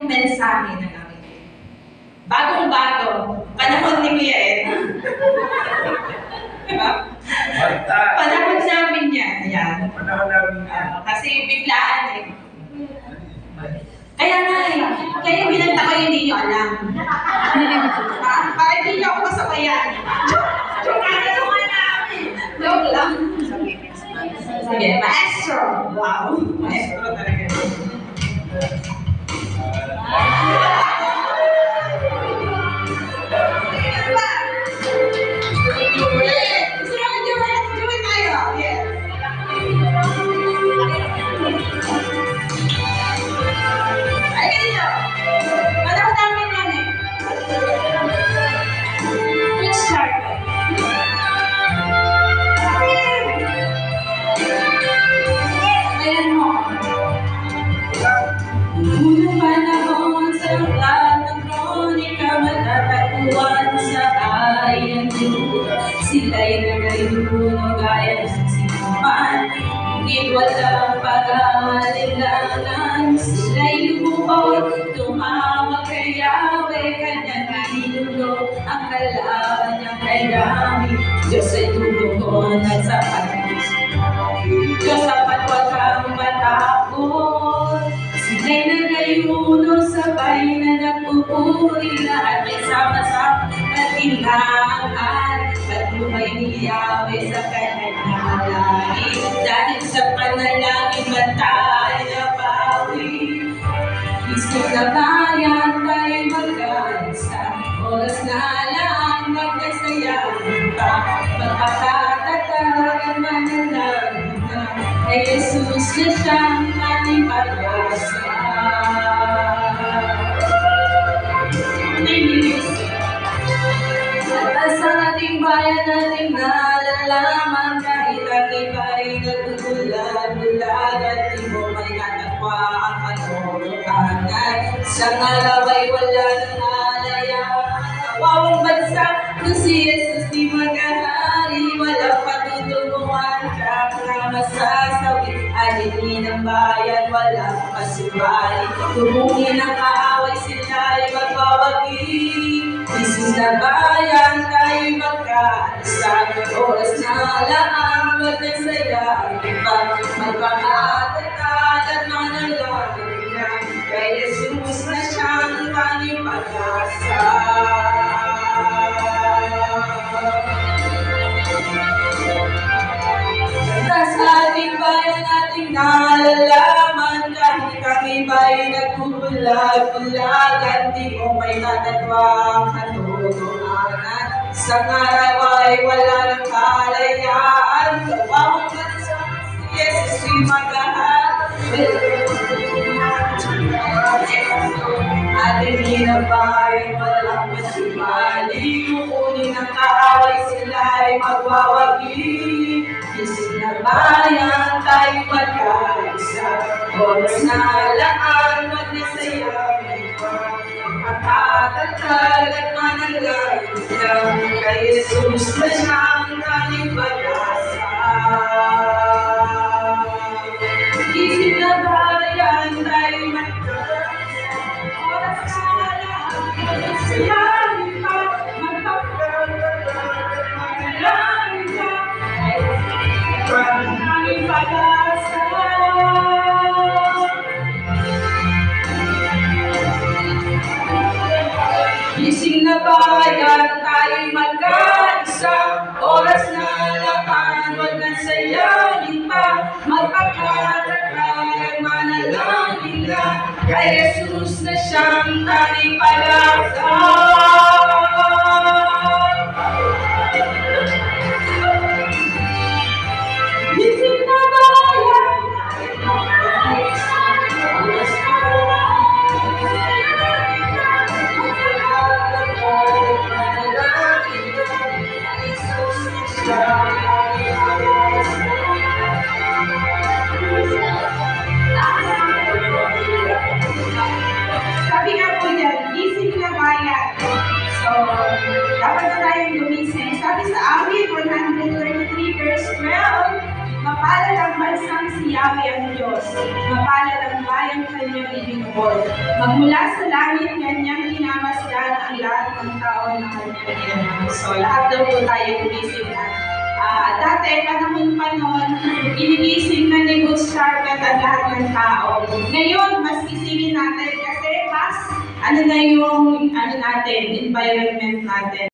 mensahe na namin. Bagong-bago, panahon ni Kuya Ed. Diba? Panahon namin yan. Ayan. Panahon namin yan. Kasi biglaan eh. Kaya nga eh, kaya binanta ko hindi nyo alam. Para hindi nyo ako masabayan. Joke lang. Sige, maestro. Wow. Maestro talaga. Sila'y nagayuno gaya ng sinuman, ngunit walang pag-aalilangan. Sila'y lumuhod, tumawag kay Yahweh, kanyang inulo ang kalaban niyang kay Dami. Diyos ay tumugon at sapat, Diyos sapat, wag kang matakot. Sila'y nagayuno, sabay na nagpupuri, lahat ay sama-sama at inaangan. Pagluhay ni Yahweh sa kanyang nalangin, dahil sa panalangin matay na bawi. Isip na bayan tayo magkaisa, oras na lang magkasayahan pa. Magpakatatag ang manalangin na kay Jesus na siyang ating pag-asa. Sa ating bayan nating nalalaman, kahit ang iba'y nagbubulag-bulag at di mo may katakwa ang katotohanan. Sa ngalaw ay wala ng alayan, kawawang bansa kung si Jesus di maghahari. Walang patutunguhan kang na masasawi, alinin ang bayan walang pasubali. Tumungin ang kaaway, sila'y magbawagi. Jesus na bayan tayo magkaisa, oras na lang magkasaya. Magpakatatag at manalangin na kay Jesus na siyang tanging pag-asa. Sa ating bayan nating nalalaman, kahit ang iba'y nagbubulag-bulag at di mo may natatwa ang katotohanan. Sa ngaraw ay wala ng kalayaan, kawawang bansa si Jesus ay maghahari. Ating hinabayan walang masubali, kukunin ang kaaway sila'y magwawagi. Isip na bayan tayo magkaisa, oras na laan magnasayahin pa. Makatatag at manalangin lang kay Jesus na siyang tanging pag-asa. Isip na bayan tayo magkaisa, oras na laan magnasayahin pa. Makatatag at manalangin lang aming pag-asa. Gising na bayan tayo'y magkaisa, oras na lakan, wag nang sayangin pa. Magpakatatag, manalangin lang kay Jesus na siyang tanging pag-asa. Sabi nga po dyan, gising na bayan. So, dapat na tayong gumising. Sabi sa awit 133 verse 12, Mapalad ang bansang si Yahweh ang Diyos, mapalad ang bayang kanyang ibinuhol. Magmula sa langit, kanyang pinamasdan ang lahat ng tao na kanyang ginagawa. So, lahat daw po tayo gumising na. Dati, panahon pa noon, inigising na ni Good Shepherd ang lahat ng tao. Ngayon, mas gisingin natin kasi mas, ano na yung, natin, environment natin.